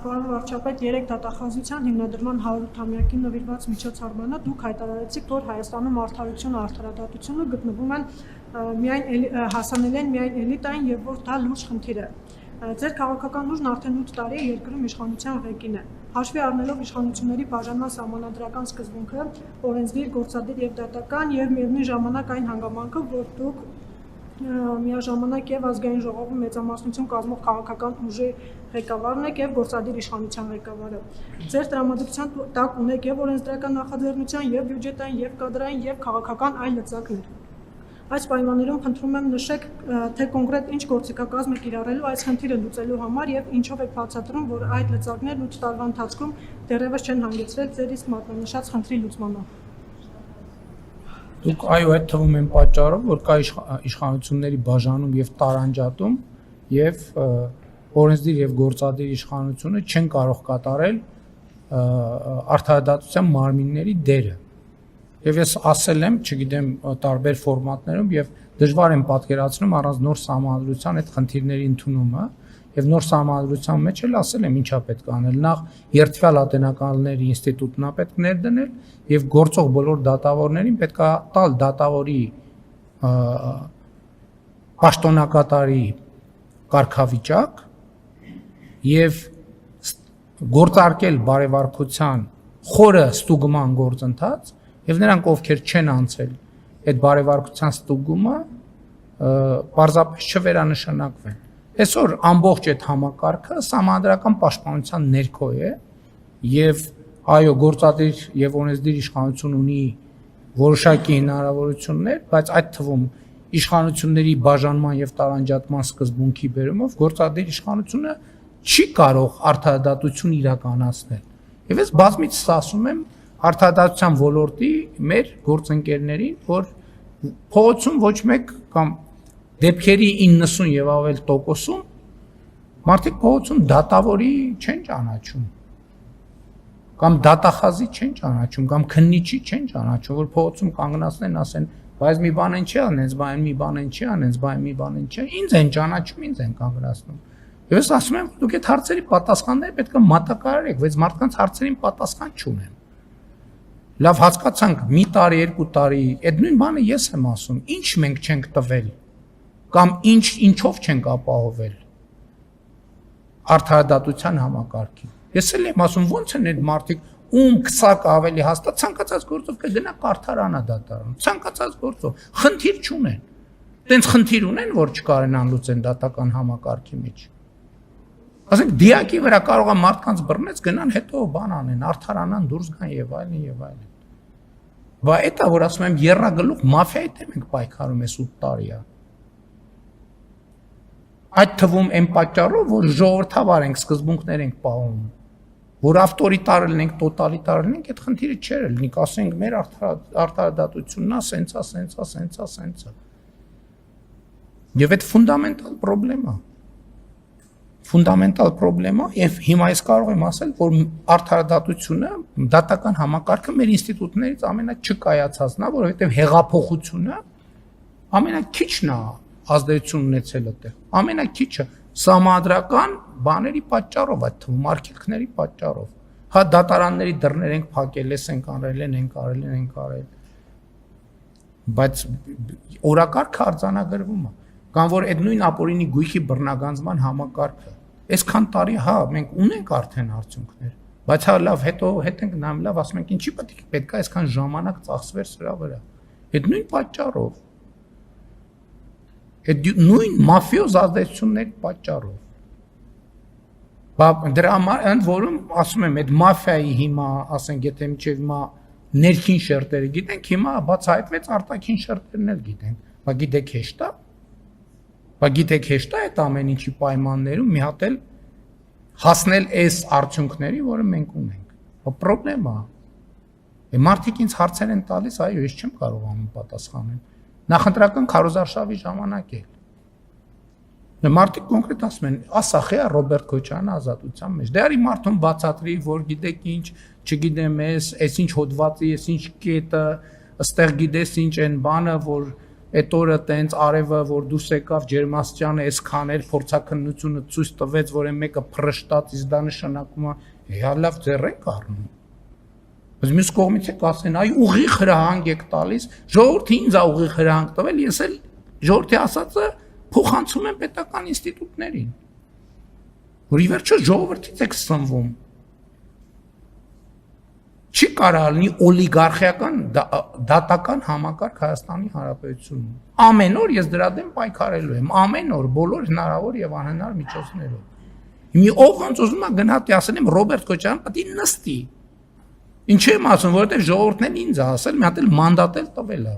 Պարոն վարչապետ, 3 դատախազության հիմնադրման 108-ամյակին նվիրված միջոցառմանը դուք հայտարարեցիք, որ Հայաստանում արդարությունը, արդարադատությունը գտնվում են հասանելի են միայն էլիտային եւ որ դա լուրջ խնդիր է։ Ձեր քաղաքական ուժն արդեն 8 տարի է երկրում իշխանության ղեկին է։ Հաշվի առնելով իշխանությունների բաժանման սահմանադրական սկզբունքը, օրենսդիր, գործադիր եւ դատական եւ միևնույն ժամանակ այն հանգամանքը, որ դուք միաժամանակ եւ ազգային ժողովի մեծամասնություն կազմող քաղաքական ուժի ղեկավարն եք եւ գործադիր իշխանության ղեկավարը։ Ձեր տրամադրության տակ ունեք եւ օրենսդրական նախաձեռնության եւ բյուջետային եւ կադրային եւ քաղաքական այլ լծակներ։ Այս պայմաններում խնդրում եմ նշեք, թե կոնկրետ ինչ գործիքակազմ եք կիրառելու այս խնդիրը լուծելու համար եւ ինչով եք բացատրում, որ այդ լծակներն 8 տարվա ընթացքում դեռևս չեն հանգեցրել ձեր իսկ մատնանշած խնդրի լուծմանը։ Դուք այո, այդ թվում են պատճառով, որ կա իշխանությունների բաժանում եւ տարանջատում եւ օրենսդիր եւ գործադիր իշխանությունը չեն կարող կատարել արդարադատության մարմինների դերը։ Եվ ես ասել եմ, չգիտեմ, տարբեր ֆորմատներում եւ դժվար եմ պատկերացնում առանց նոր սահմանադրության այդ խնդիրների ընդունումը եւ նոր սահմանադրության մեջ էլ ասել եմ ինչա պետք անել։ Նախ երթվյալ ատենականների ինստիտուտն է պետք ներդնել եւ գործող բոլոր դատավորներին պետք է տալ դատավորի պաշտոնակատարի կարգավիճակ եւ գործարկել բարեվարկության խորը ստուգման գործընթաց եւ նրանք ովքեր չեն անցել այդ բարեվարկության ստուգումը պարզապես չվերանշանակվեն։ Այսօր ամբողջ այդ համակարգը սահմանադրական պաշտպանության ներքո է եւ այո գործադիր եւ օրենսդիր իշխանություն ունի որոշակի հնարավորություններ, բայց այդ թվում իշխանությունների բաժանման եւ տարանջատման սկզբունքի բերումով գործադիր իշխանությունը չի կարող արդարադատություն իրականացնել։ Եվ ես բազմիցս ասում եմ արդարադատության ոլորտի մեր գործընկերներին, որ փողոցում ոչ մեկ կամ դեպքերի 90 եւ ավել տոկոսում մարդիկ փողոցում դատավորի չեն ճանաչում կամ դատախազի չեն ճանաչում կամ քննիչի չեն ճանաչում, որ փողոցում կանգնացնեն, ասեն, բայց մի բան են չի անենց, բայց մի բան են չի անենց, բայց մի բան են չի, ինձ են ճանաչում, ինձ են կանգնացնում։ Եվ ես ասում եմ, դուք այդ հարցերի պատասխանները պետք է մատակարարեք, բայց մարդկանց հարցերին պատասխան չունեն։ Լավ հասկացանք, մի տարի, 2 տարի, այդ նույն բանը ես եմ ասում, ինչ մենք չենք տվել կամ ինչով չենք ապահովել արդարադատության համակարգին։ Ես էլ եմ ասում, ոնց են այդ մարդիկ, ում քսակ ավելի հաստատ ցանկացած գործով կգնա կարթարանա դատարան, ցանկացած գործով, խնդիր չունեն։ Տենց խնդիր ունեն, որ չկարենան լուծեն դատական համակարգի մեջ։ Ասենք դիակի վրա կարող է մարդկանց բռնեց գնան հետո բան անեն, արդարանան դուրս գան եւ այլն եւ այլն։ Բա էտա որ ասում եմ երրագլուխ մաֆիայի դեմ ենք պայքարում այս 8 տարիա։ Այդ թվում են պատճառով, որ ժողովրդավար ենք, սկզբունքներ ենք պահում, որ ավտորիտար ենք, տոտալիտար ենք, այդ խնդիրը չէր լինի, ասենք մեր արդարադատությունն է, սենցա։ Եվ այդ ֆունդամենտալ պրոբլեմ է, եւ հիմա ես կարող եմ ասել, որ արդարադատությունը, դատական համակարգը մեր ինստիտուտներից ամենաչկայացածն է, որովհետեւ հեղափոխությունը ամենաքիչն է ազդեցություն ունեցել այդտեղ, ամենաքիչը սահմանադրական բաների պատճառով, այդ թվում արգելքների պատճառով։ Հա դատարանների դռներ ենք փակել, ենք արել, բայց օրակարգը արձանագրվում է, կամ որ այդ նույն ապօրինի գույքի բռնագանձման համակարգը, այսքան տարի, հա, մենք ունենք արդեն արդյունքներ, բայց հա լավ, հետո հետ ենք նայում, լավ, ասում ենք ինչի պետք է այսքան ժամանակ ծախսվեր սրա վրա, այդ նույն պատճառով, այդ նույն մաֆիոզ ազդեցությունների պատճառով։ Դրա համար ընդ որում ասում եմ, այդ մաֆիայի հիմա, ասենք, եթե մինչև հիմա ներքին շերտերը գիտենք, հիմա բացահայտվեց արտաքին շերտերն էլ գիտենք, գիտեք հեշտ է այդ ամեն ինչի պայմաններում մի հատ էլ հասնել այս արդյունքների, որը մենք ունենք։ Պրոբլեմ է։ Մարդիկ ինձ հարցեր են տալիս, այո, ես չեմ կարողանում պատասխանել։ Նախընտրական քարոզարշավի ժամանակ է։ Մարդիկ կոնկրետ ասում են, ասա խե Ռոբերտ Քոչարյանը ազատության մեջ։ Դե արի մարդուն բացատրի, որ գիտեք ինչ, չգիտեմ, այս ինչ հոդվածի, այս ինչ կետը, ըստեղ գիտես ինչ են բանը, որ այդ օրը տենց արևը որ դուրս եկավ ջերմաստիճանը այսքան էր փորձակնությունը ցույց տվեց որ այն մեկը փրշտաց իսկ դա նշանակում է հա լավ ձեռ եք առնում բայց մյուս կողմից եք ասեն այ ուղիղ հրահանգ եք տալիս ժողովրդի ինձ է ուղիղ հրահանգ տվել ես էլ ժողովրդի ասածը փոխանցում եմ պետական ինստիտուտներին որ ի վերջո ժողովրդից եք սնվում չի կարող լինի օլիգարխիական դատական համակարգ Հայաստանի Հանրապետությունում ամեն օր ես դրա դեմ պայքարելու եմ ամեն օր բոլոր հնարավոր եւ անհնար միջոցներով մի ով ոնց ուզում է գնա դի ասել եմ Ռոբերտ Քոչարյան պետք է նստի ինչ եմ ասում որովհետեւ ժողովուրդն էլ ինձ է ասել մի հատ էլ մանդատ էլ տվել է